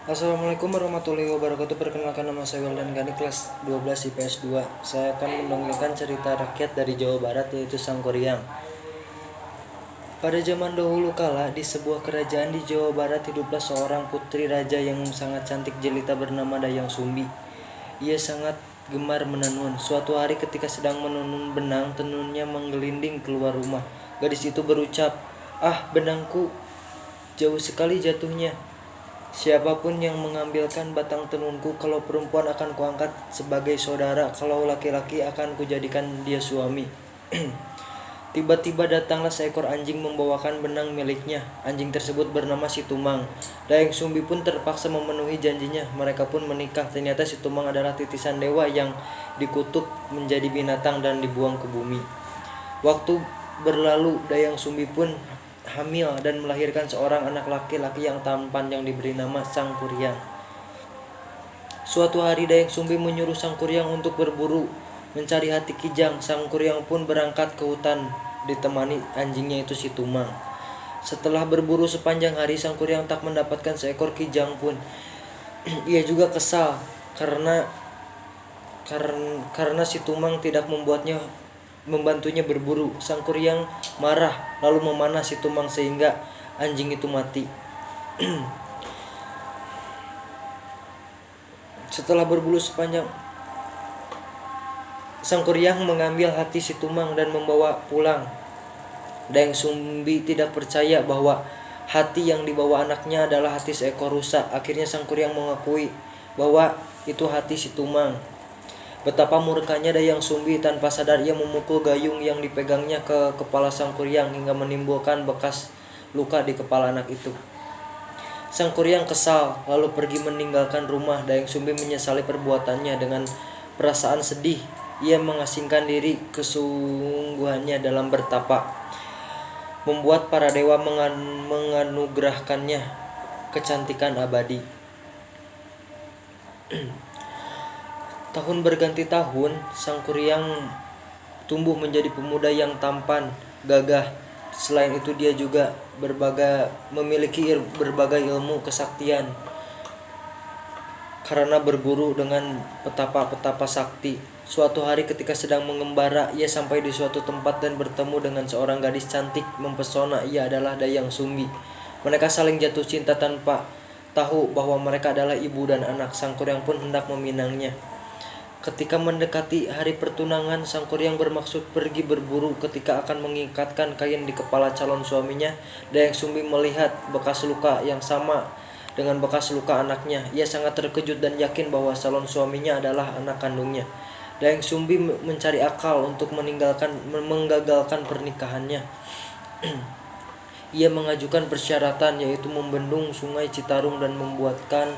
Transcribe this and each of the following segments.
Assalamualaikum warahmatullahi wabarakatuh. Perkenalkan, nama saya Wildan Gani, kelas 12 IPS 2. Saya akan mendongengkan cerita rakyat dari Jawa Barat, yaitu Sangkuriang. Pada zaman dahulu kala, di sebuah kerajaan di Jawa Barat hiduplah seorang putri raja yang sangat cantik jelita bernama Dayang Sumbi. Ia sangat gemar menenun. Suatu hari ketika sedang menenun benang, tenunnya menggelinding keluar rumah. Gadis itu berucap, "Ah, benangku jauh sekali jatuhnya. Siapapun yang mengambilkan batang tenunku, kalau perempuan akan kuangkat sebagai saudara, kalau laki-laki akan kujadikan dia suami." Tiba-tiba datanglah seekor anjing membawakan benang miliknya. Anjing tersebut bernama Situmang. Dayang Sumbi pun terpaksa memenuhi janjinya. Mereka pun menikah. Ternyata Situmang adalah titisan dewa yang dikutuk menjadi binatang dan dibuang ke bumi. Waktu berlalu, Dayang Sumbi pun hamil dan melahirkan seorang anak laki-laki yang tampan yang diberi nama Sangkuriang. Suatu hari Dayang Sumbi menyuruh Sangkuriang untuk berburu mencari hati kijang. Sangkuriang pun berangkat ke hutan ditemani anjingnya itu Situmang. Setelah berburu sepanjang hari, Sangkuriang tak mendapatkan seekor kijang pun. Ia juga kesal karena Situmang tidak membantunya berburu. Sangkuriang marah lalu memanah Situmang sehingga anjing itu mati. Setelah berburu sepanjang, Sangkuriang mengambil hati Situmang dan membawa pulang. Dayang Sumbi tidak percaya bahwa hati yang dibawa anaknya adalah hati seekor rusa. Akhirnya Sangkuriang mengakui bahwa itu hati Situmang. Betapa murkanya Dayang Sumbi, tanpa sadar ia memukul gayung yang dipegangnya ke kepala Sangkuriang hingga menimbulkan bekas luka di kepala anak itu. Sangkuriang kesal lalu pergi meninggalkan rumah. Dayang Sumbi menyesali perbuatannya. Dengan perasaan sedih, ia mengasingkan diri kesungguhannya dalam bertapa, membuat para dewa menganugerahkannya kecantikan abadi. Tahun berganti tahun, Sangkuriang tumbuh menjadi pemuda yang tampan, gagah. Selain itu dia juga memiliki berbagai ilmu kesaktian karena berburu dengan petapa-petapa sakti. Suatu hari ketika sedang mengembara, ia sampai di suatu tempat dan bertemu dengan seorang gadis cantik mempesona. Ia adalah Dayang Sumbi. Mereka saling jatuh cinta tanpa tahu bahwa mereka adalah ibu dan anak. Sangkuriang pun hendak meminangnya. Ketika mendekati hari pertunangan, Sangkuriang bermaksud pergi berburu. Ketika akan mengikatkan kain di kepala calon suaminya, Dayang Sumbi melihat bekas luka yang sama dengan bekas luka anaknya. Ia sangat terkejut dan yakin bahwa calon suaminya adalah anak kandungnya. Dayang Sumbi mencari akal untuk menggagalkan pernikahannya. Ia mengajukan persyaratan, yaitu membendung sungai Citarum dan membuatkan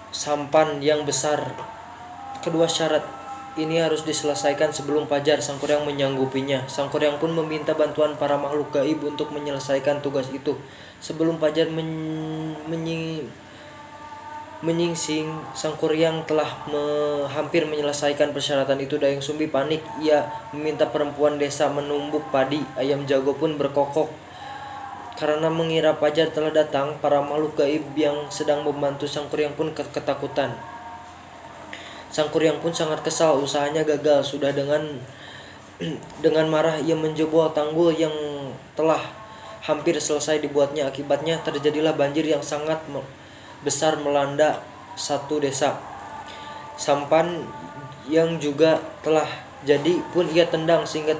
sampan yang besar. Kedua syarat ini harus diselesaikan sebelum fajar. Sangkuriang menyanggupinya. Sangkuriang pun meminta bantuan para makhluk gaib untuk menyelesaikan tugas itu. Sebelum fajar menyingsing, Sangkuriang telah hampir menyelesaikan persyaratan itu. Dayang Sumbi panik. Ia meminta perempuan desa menumbuk padi. Ayam jago pun berkokok. Karena mengira fajar telah datang, para makhluk gaib yang sedang membantu Sangkuriang pun ketakutan. Sangkuriang pun sangat kesal, usahanya gagal. Sudah dengan marah ia menjebol tanggul yang telah hampir selesai dibuatnya. Akibatnya terjadilah banjir yang sangat besar melanda satu desa. Sampan yang juga telah jadi pun ia tendang sehingga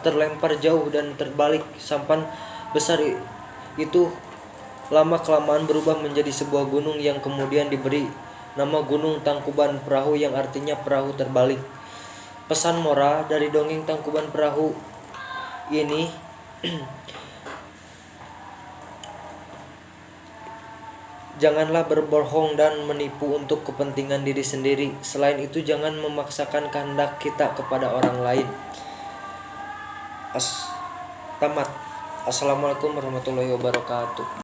terlempar jauh dan terbalik. Sampan besar itu lama-kelamaan berubah menjadi sebuah gunung yang kemudian diberi nama Gunung Tangkuban Perahu, yang artinya perahu terbalik. Pesan moral dari dongeng Tangkuban Perahu ini, janganlah berbohong dan menipu untuk kepentingan diri sendiri. Selain itu, jangan memaksakan kehendak kita kepada orang lain. Tamat. Assalamualaikum warahmatullahi wabarakatuh.